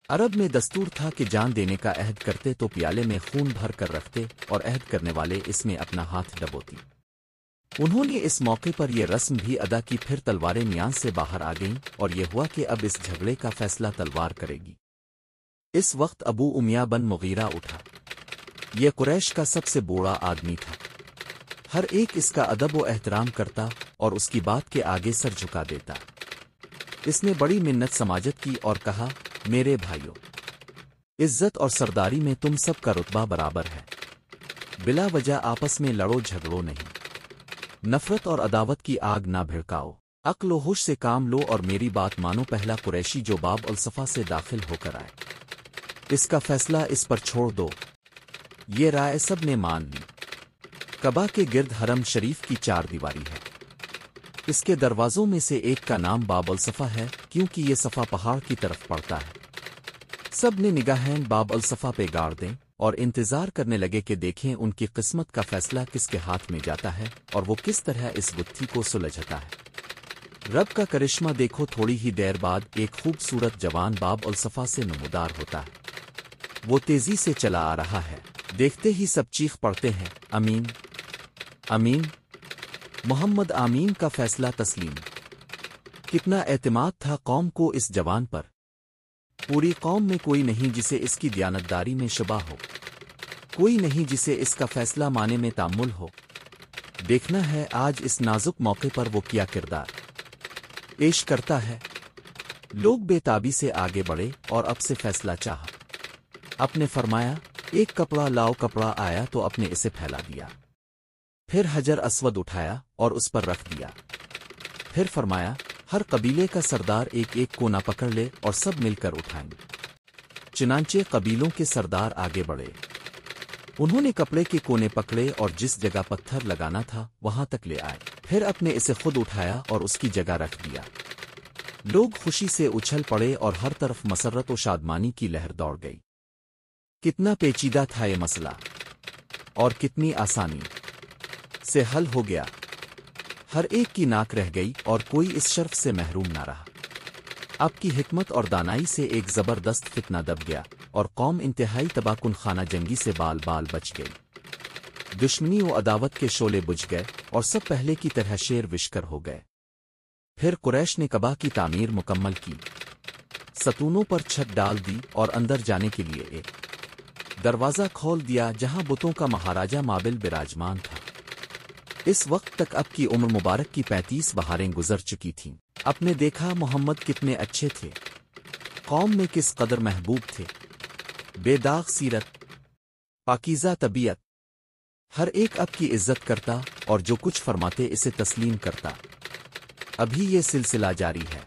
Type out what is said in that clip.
عرب میں دستور تھا کہ جان دینے کا عہد کرتے تو پیالے میں خون بھر کر رکھتے اور عہد کرنے والے اس میں اپنا ہاتھ ڈبوتی۔ انہوں نے اس موقع پر یہ رسم بھی ادا کی، پھر تلواریں میان سے باہر آ گئیں اور یہ ہوا کہ اب اس جھگڑے کا فیصلہ تلوار کرے گی۔ اس وقت ابو امیہ بن مغیرہ اٹھا۔ یہ قریش کا سب سے بوڑھا آدمی تھا۔ ہر ایک اس کا ادب و احترام کرتا اور اس کی بات کے آگے سر جھکا دیتا۔ اس نے بڑی منت سماجت کی اور کہا، میرے بھائیوں، عزت اور سرداری میں تم سب کا رتبہ برابر ہے۔ بلا وجہ آپس میں لڑو جھگڑو نہیں۔ نفرت اور عداوت کی آگ نہ بھڑکاؤ۔ عقل و ہوش سے کام لو اور میری بات مانو۔ پہلا قریشی جو باب الصفا سے داخل ہو کر آئے، اس کا فیصلہ اس پر چھوڑ دو۔ یہ رائے سب نے مان لی۔ کعبہ کے گرد حرم شریف کی 4 دیواری ہے۔ اس کے دروازوں میں سے ایک کا نام باب الصفا ہے کیونکہ یہ صفا پہاڑ کی طرف پڑتا ہے۔ سب نے نگاہیں باب الصفا پہ گاڑ دیں اور انتظار کرنے لگے کہ دیکھیں ان کی قسمت کا فیصلہ کس کے ہاتھ میں جاتا ہے اور وہ کس طرح اس گتھی کو سلجھتا ہے۔ رب کا کرشمہ دیکھو، تھوڑی ہی دیر بعد ایک خوبصورت جوان باب الصفا سے نمودار ہوتا ہے۔ وہ تیزی سے چلا آ رہا ہے۔ دیکھتے ہی سب چیخ پڑتے ہیں، امین امین، محمد آمین کا فیصلہ تسلیم۔ کتنا اعتماد تھا قوم کو اس جوان پر۔ پوری قوم میں کوئی نہیں جسے اس کی دیانتداری میں شبہ ہو، کوئی نہیں جسے اس کا فیصلہ مانے میں تامل ہو۔ دیکھنا ہے آج اس نازک موقع پر وہ کیا کردار پیش کرتا ہے۔ لوگ بے تابی سے آگے بڑھے اور اب سے فیصلہ چاہا۔ اب نے فرمایا، ایک کپڑا لاؤ۔ کپڑا آیا تو اپنے اسے پھیلا دیا۔ پھر حجر اسود اٹھایا اور اس پر رکھ دیا۔ پھر فرمایا، ہر قبیلے کا سردار ایک ایک کونا پکڑ لے اور سب مل کر اٹھائیں۔ چنانچہ قبیلوں کے سردار آگے بڑھے۔ انہوں نے کپڑے کے کونے پکڑے اور جس جگہ پتھر لگانا تھا وہاں تک لے آئے۔ پھر اپنے اسے خود اٹھایا اور اس کی جگہ رکھ دیا۔ لوگ خوشی سے اچھل پڑے اور ہر طرف مسرت و شادمانی کی لہر دوڑ گئی۔ کتنا پیچیدہ تھا یہ مسئلہ اور کتنی آسانی سے حل ہو گیا۔ ہر ایک کی ناک رہ گئی اور کوئی اس شرف سے محروم نہ رہا۔ آپ کی حکمت اور دانائی سے ایک زبردست فتنہ دب گیا اور قوم انتہائی تباہ کن خانہ جنگی سے بال بال بچ گئی۔ دشمنی و عداوت کے شعلے بجھ گئے اور سب پہلے کی طرح شیر وشکر ہو گئے۔ پھر قریش نے کعبہ کی تعمیر مکمل کی، ستونوں پر چھت ڈال دی اور اندر جانے کے لیے ایک دروازہ کھول دیا جہاں بتوں کا مہاراجہ مابل براجمان تھا۔ اس وقت تک اب کی عمر مبارک کی 35 بہاریں گزر چکی تھیں۔ اب نے دیکھا محمد کتنے اچھے تھے، قوم میں کس قدر محبوب تھے، بے داغ سیرت، پاکیزہ طبیعت۔ ہر ایک اب کی عزت کرتا اور جو کچھ فرماتے اسے تسلیم کرتا۔ ابھی یہ سلسلہ جاری ہے۔